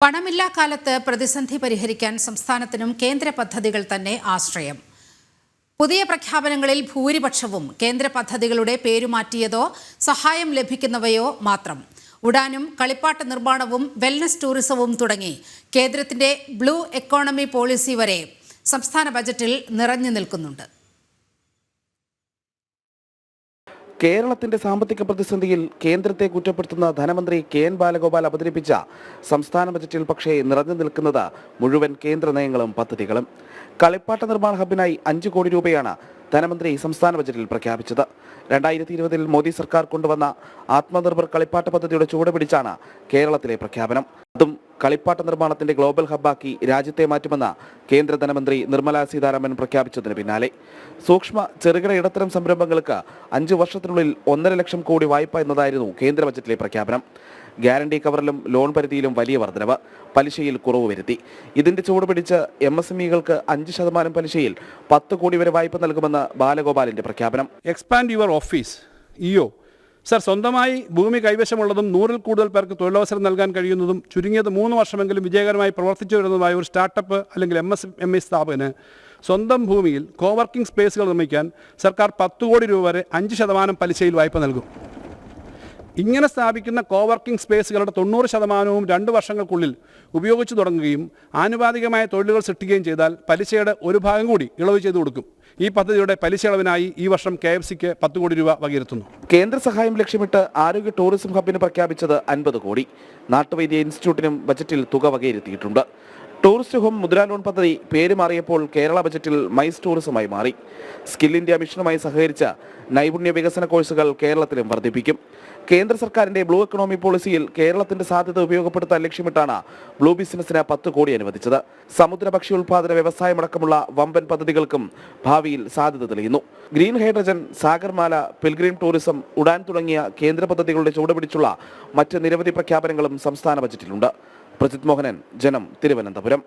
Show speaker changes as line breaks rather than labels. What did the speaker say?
പണമില്ലാ കാലത്ത് പ്രതിസന്ധി പരിഹരിക്കാൻ സംസ്ഥാനത്തിനും കേന്ദ്ര പദ്ധതികൾ തന്നെ ആശ്രയം. പുതിയ പ്രഖ്യാപനങ്ങളിൽ ഭൂരിപക്ഷവും കേന്ദ്ര പദ്ധതികളുടെ പേരുമാറ്റിയതോ സഹായം ലഭിക്കുന്നവയോ മാത്രം. ഉഡാനും കളിപ്പാട്ട നിർമ്മാണവും വെൽനസ് ടൂറിസവും തുടങ്ങി കേന്ദ്രത്തിന്റെ ബ്ലൂ എക്കോണമി പോളിസി വരെ സംസ്ഥാന ബജറ്റിൽ നിറഞ്ഞു നിൽക്കുന്നുണ്ട്.
കേരളത്തിന്റെ സാമ്പത്തിക പ്രതിസന്ധിയിൽ കേന്ദ്രത്തെ കുറ്റപ്പെടുത്തുന്ന ധനമന്ത്രി കെ.എൻ. ബാലഗോപാൽ അവതരിപ്പിച്ച സംസ്ഥാന ബജറ്റിൽ പക്ഷേ നിറഞ്ഞു നിൽക്കുന്നത് മുഴുവൻ കേന്ദ്ര നയങ്ങളും പദ്ധതികളും. കളിപ്പാട്ട നിർമ്മാണ ഹബിനായി 5 കോടി രൂപയാണ് ധനമന്ത്രി സംസ്ഥാന ബജറ്റിൽ പ്രഖ്യാപിച്ചത്. 2020 മോദി സർക്കാർ കൊണ്ടുവന്ന ആത്മനിർഭർ കളിപ്പാട്ട പദ്ധതിയുടെ ചുവട് പിടിച്ചാണ് കേരളത്തിലെ പ്രഖ്യാപനം. അതും കളിപ്പാട്ട നിർമ്മാണത്തിന്റെ ഗ്ലോബൽ ഹബ്ബാക്കി രാജ്യത്തെ മാറ്റുമെന്ന് കേന്ദ്ര ധനമന്ത്രി നിർമ്മല സീതാരാമൻ പ്രഖ്യാപിച്ചതിന് പിന്നാലെ സൂക്ഷ്മ ചെറുകിട ഇടത്തരം സംരംഭങ്ങൾക്ക് 5 വർഷത്തിനുള്ളിൽ 1.5 ലക്ഷം കോടി വായ്പ എന്നതായിരുന്നു കേന്ദ്ര ബജറ്റിലെ പ്രഖ്യാപനം. ഗ്യാരണ്ടി കവറിലും ലോൺ പരിധിയിലും വലിയ വർധനവ്, പലിശയിൽ കുറവ് വരുത്തി. ഇതിന്റെ ചുവട് പിടിച്ച് MSMEകൾക്ക് 5% പലിശയിൽ 10 കോടി വരെ വായ്പ നൽകുമെന്ന് ബാലഗോപാലിന്റെ പ്രഖ്യാപനം.
Expand your office EO sir, സ്വന്തമായി ഭൂമി കൈവശമുള്ളതും 100-ൽ കൂടുതൽ പേർക്ക് തൊഴിലവസരം നൽകാൻ കഴിയുന്നതും ചുരുങ്ങിയത് 3 വർഷമെങ്കിലും വിജയകരമായി പ്രവർത്തിച്ചു വരുന്നതുമായ ഒരു സ്റ്റാർട്ടപ്പ് അല്ലെങ്കിൽ MSME സ്ഥാപകന് സ്വന്തം ഭൂമിയിൽ കോവർക്കിംഗ് സ്പേസുകൾ നിർമ്മിക്കാൻ സർക്കാർ 10 കോടി രൂപ വരെ 5% പലിശയിൽ വായ്പ നൽകും. ഇങ്ങനെ സ്ഥാപിക്കുന്ന കോവർക്കിംഗ് സ്പേസുകളുടെ 90%വും 2 വർഷങ്ങൾക്കുള്ളിൽ ഉപയോഗിച്ചു തുടങ്ങുകയും ആനുപാതികമായ തൊഴിലുകൾ സൃഷ്ടിക്കുകയും ചെയ്താൽ പലിശയുടെ ഒരു ഭാഗം കൂടി ഇളവ് ചെയ്തു കൊടുക്കും. ഈ പദ്ധതിയുടെ പലിശ ഇളവിനായി ഈ വർഷം KFCക്ക് 10 കോടി രൂപ വകയിരുത്തുന്നു.
കേന്ദ്ര സഹായം ലക്ഷ്യമിട്ട് ആരോഗ്യ ടൂറിസം ഹബിന് പ്രഖ്യാപിച്ചത് 50 കോടി. നാട്ടുവൈദ്യ ഇൻസ്റ്റിറ്റ്യൂട്ടിനും ബജറ്റിൽ തുക വകയിരുത്തിയിട്ടുണ്ട്. ടൂറിസ്റ്റ് ഹോം മുദ്രാ ലോൺ പദ്ധതി പേര് മാറിയപ്പോൾ കേരള ബജറ്റിൽ മൈസ് ടൂറിസമായി മാറി. സ്കിൽ ഇന്ത്യ മിഷനുമായി സഹകരിച്ച് നൈപുണ്യ വികസന കോഴ്സുകൾ കേരളത്തിലും വർദ്ധിപ്പിക്കും. കേന്ദ്ര സർക്കാരിന്റെ ബ്ലൂ എക്കണോമി പോളിസിയിൽ കേരളത്തിന്റെ സാധ്യത ഉപയോഗപ്പെടുത്താൻ ലക്ഷ്യമിട്ടാണ് ബ്ലൂ ബിസിനസിന് 10 കോടി അനുവദിച്ചത്. സമുദ്ര ഭക്ഷ്യ ഉൽപാദന വ്യവസായമടക്കമുള്ള വമ്പൻ പദ്ധതികൾക്കും ഭാവിയിൽ സാധ്യത തെളിയുന്നു. Green hydrogen, Sagarmala, pilgrim tourism, Udan തുടങ്ങിയ കേന്ദ്ര പദ്ധതികളുടെ ചുവടുപിടിച്ചുള്ള മറ്റ് നിരവധി പ്രഖ്യാപനങ്ങളും സംസ്ഥാന ബജറ്റിലുണ്ട്. പ്രജിത് മോഹനൻ, ജനം, തിരുവനന്തപുരം.